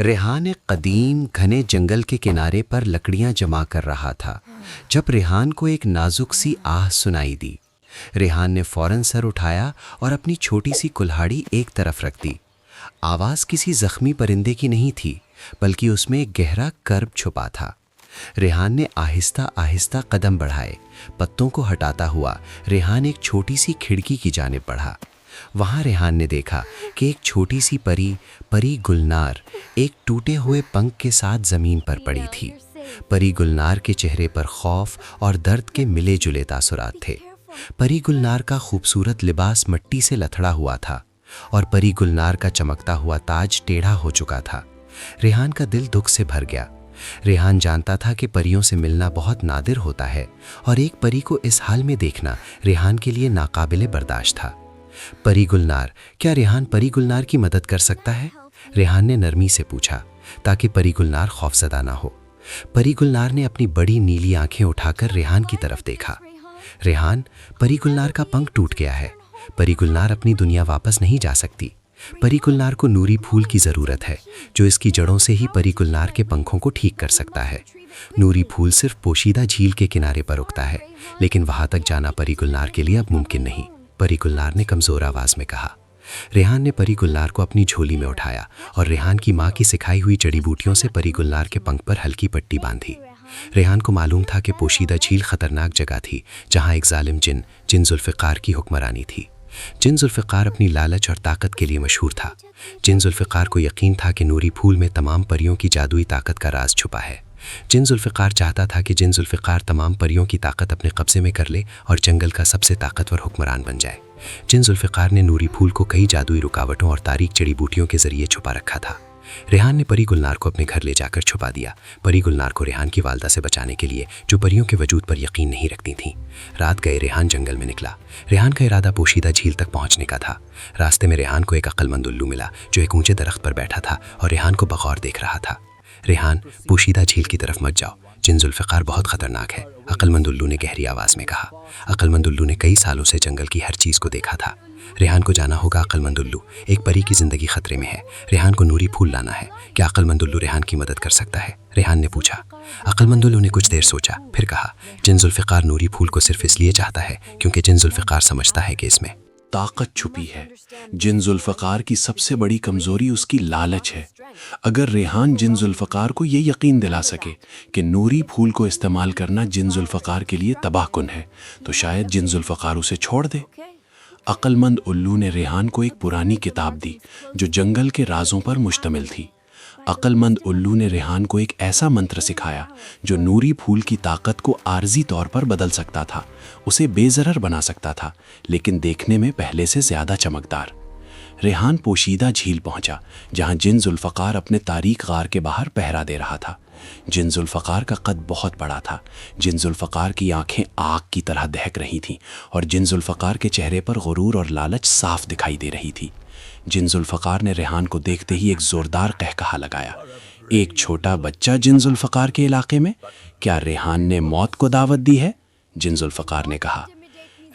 ریحان ایک قدیم گھنے جنگل کے کنارے پر لکڑیاں جمع کر رہا تھا جب ریحان کو ایک نازک سی آہ سنائی دی۔ ریحان نے فوراً سر اٹھایا اور اپنی چھوٹی سی کلہاڑی ایک طرف رکھ دی۔ آواز کسی زخمی پرندے کی نہیں تھی بلکہ اس میں ایک گہرا کرب چھپا تھا۔ ریحان نے آہستہ آہستہ قدم بڑھائے، پتوں کو ہٹاتا ہوا ریحان ایک چھوٹی سی کھڑکی کی جانب بڑھا۔ وہاں ریحان نے دیکھا کہ ایک چھوٹی سی پری گلنار ایک ٹوٹے ہوئے پنکھ کے ساتھ زمین پر پڑی تھی۔ پری گلنار کے چہرے پر خوف اور درد کے ملے جلے تاثرات تھے۔ پری گلنار کا خوبصورت لباس مٹی سے لتھڑا ہوا تھا اور پری گلنار کا چمکتا ہوا تاج ٹیڑھا ہو چکا تھا۔ ریحان کا دل دکھ سے بھر گیا۔ ریحان جانتا تھا کہ پریوں سے ملنا بہت نادر ہوتا ہے اور ایک پری کو اس حال میں دیکھنا ریحان کے لیے ناقابل برداشت تھا۔ پری گلنار، کیا ریحان پری گلنار کی مدد کر سکتا ہے؟ ریحان نے نرمی سے پوچھا تاکہ پری گلنار خوفزدہ نہ ہو۔ پری گلنار نے اپنی بڑی نیلی آنکھیں اٹھا کر ریحان کی طرف دیکھا۔ ریحان، پری گلنار کا پنکھ ٹوٹ گیا ہے۔ پری گلنار اپنی دنیا واپس نہیں جا سکتی۔ پری گلنار کو نوری پھول کی ضرورت ہے جو اس کی جڑوں سے ہی پری گلنار کے پنکھوں کو ٹھیک کر سکتا ہے۔ نوری پھول صرف پوشیدہ جھیل کے کنارے پر اگتا ہے لیکن وہاں تک جانا پری گلنار کے لیے اب ممکن نہیں، پری گلنار نے کمزور آواز میں کہا۔ ریحان نے پری گلنار کو اپنی جھولی میں اٹھایا اور ریحان کی ماں کی سکھائی ہوئی جڑی بوٹیوں سے پری گلنار کے پنکھ پر ہلکی پٹی باندھی۔ ریحان کو معلوم تھا کہ پوشیدہ جھیل خطرناک جگہ تھی جہاں ایک ظالم جن ذوالفقار کی حکمرانی تھی۔ جن ذوالفقار اپنی لالچ اور طاقت کے لیے مشہور تھا۔ جن ذوالفقار کو یقین تھا کہ نوری پھول میں تمام پریوں کی جادوئی طاقت کا راز چھپا ہے۔ جن ذوالفقار چاہتا تھا کہ جن ذوالفقار تمام پریوں کی طاقت اپنے قبضے میں کر لے اور جنگل کا سب سے طاقتور حکمران بن جائے۔ جن ذوالفقار نے نوری پھول کو کئی جادوئی رکاوٹوں اور تاریک جڑی بوٹیوں کے ذریعے چھپا رکھا تھا۔ ریحان نے پری گلنار کو اپنے گھر لے جا کر چھپا دیا۔ پری گلنار کو ریحان کی والدہ سے بچانے کے لیے جو پریوں کے وجود پر یقین نہیں رکھتی تھیں۔ رات گئے ریحان جنگل میں نکلا۔ ریحان کا ارادہ پوشیدہ جھیل تک پہنچنے کا تھا۔ راستے میں ریحان کو ایک عقل مند الو ملا جو ایک اونچے درخت پر بیٹھا تھا اور ریحان کو بغور دیکھ رہا تھا۔ ریحان، پوشیدہ جھیل کی طرف مت جاؤ، جن ذوالفقار بہت خطرناک ہے، عقل مند الو نے گہری آواز میں کہا۔ عقل مند الو نے کئی سالوں سے جنگل کی ہر چیز کو دیکھا تھا۔ ریحان کو جانا ہوگا عقل مند الو، ایک پری کی زندگی خطرے میں ہے۔ ریحان کو نوری پھول لانا ہے۔ کیا عقل مند الو ریحان کی مدد کر سکتا ہے؟ ریحان نے پوچھا۔ عقل مند الو نے کچھ دیر سوچا، پھر کہا، جن ذوالفقار نوری پھول کو صرف اس لیے چاہتا ہے کیونکہ جن ذوالفقار سمجھتا ہے کہ اس میں طاقت چھپی ہے۔ جن ذوالفقار کی سب سے بڑی کمزوری اس کی لالچ ہے۔ اگر ریحان جن ذوالفقار کو یہ یقین دلا سکے کہ نوری پھول کو استعمال کرنا جن ذوالفقار کے لیے تباہ کن ہے تو شاید جن ذوالفقار اسے چھوڑ دے۔ عقل مند الو نے ریحان کو ایک پرانی کتاب دی جو جنگل کے رازوں پر مشتمل تھی۔ عقل مند الو نے ریحان کو ایک ایسا منتر سکھایا جو نوری پھول کی طاقت کو عارضی طور پر بدل سکتا تھا، اسے بے ضرر بنا سکتا تھا لیکن دیکھنے میں پہلے سے زیادہ چمکدار۔ ریحان پوشیدہ جھیل پہنچا جہاں جن ذوالفقار اپنے تاریک غار کے باہر پہرا دے رہا تھا۔ جن ذوالفقار کا قد بہت بڑا تھا۔ جن ذوالفقار کی آنکھیں آگ کی طرح دہک رہی تھیں اور جن ذوالفقار کے چہرے پر غرور اور لالچ صاف دکھائی دے رہی تھی۔ جن ذوالفقار نے ریحان کو دیکھتے ہی ایک زوردار قہقہا لگایا۔ ایک چھوٹا بچہ جن ذوالفقار کے علاقے میں؟ کیا ریحان نے موت کو دعوت دی ہے؟ جن ذوالفقار نے کہا۔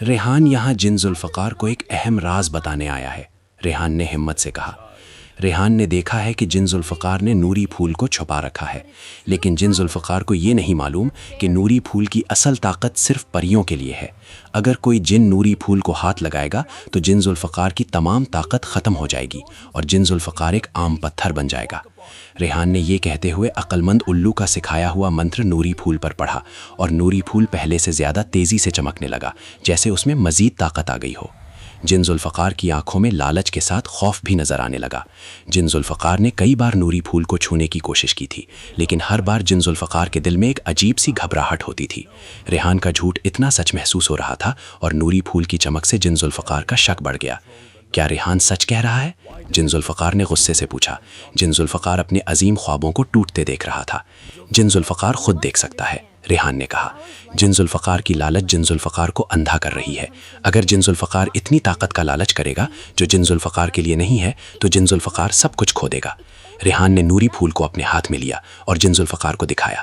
ریحان یہاں جن ذوالفقار کو ایک اہم راز بتانے آیا ہے، ریحان نے ہمت سے کہا۔ ریحان نے دیکھا ہے کہ جن ذوالفقار نے نوری پھول کو چھپا رکھا ہے لیکن جن ذوالفقار کو یہ نہیں معلوم کہ نوری پھول کی اصل طاقت صرف پریوں کے لیے ہے۔ اگر کوئی جن نوری پھول کو ہاتھ لگائے گا تو جن ذوالفقار کی تمام طاقت ختم ہو جائے گی اور جن ذوالفقار ایک عام پتھر بن جائے گا۔ ریحان نے یہ کہتے ہوئے عقل مند الو کا سکھایا ہوا منتر نوری پھول پر پڑھا اور نوری پھول پہلے سے زیادہ تیزی سے چمکنے لگا جیسے اس میں مزید طاقت آ گئی ہو۔ جن ذوالفقار کی آنکھوں میں لالچ کے ساتھ خوف بھی نظر آنے لگا۔ جن ذوالفقار نے کئی بار نوری پھول کو چھونے کی کوشش کی تھی لیکن ہر بار جن ذوالفقار کے دل میں ایک عجیب سی گھبراہٹ ہوتی تھی۔ ریحان کا جھوٹ اتنا سچ محسوس ہو رہا تھا اور نوری پھول کی چمک سے جن ذوالفقار کا شک بڑھ گیا۔ کیا ریحان سچ کہہ رہا ہے؟ جن ذوالفقار نے غصے سے پوچھا۔ جن ذوالفقار اپنے عظیم خوابوں کو ٹوٹتے دیکھ رہا تھا۔ جن ذوالفقار خود دیکھ سکتا ہے، ریحان نے کہا۔ جن ذوالفقار کی لالچ جن ذوالفقار کو اندھا کر رہی ہے۔ اگر جن ذوالفقار اتنی طاقت کا لالچ کرے گا جو جن ذوالفقار کے لیے نہیں ہے تو جن ذوالفقار سب کچھ کھو دے گا۔ ریحان نے نوری پھول کو اپنے ہاتھ میں لیا اور جن ذوالفقار کو دکھایا۔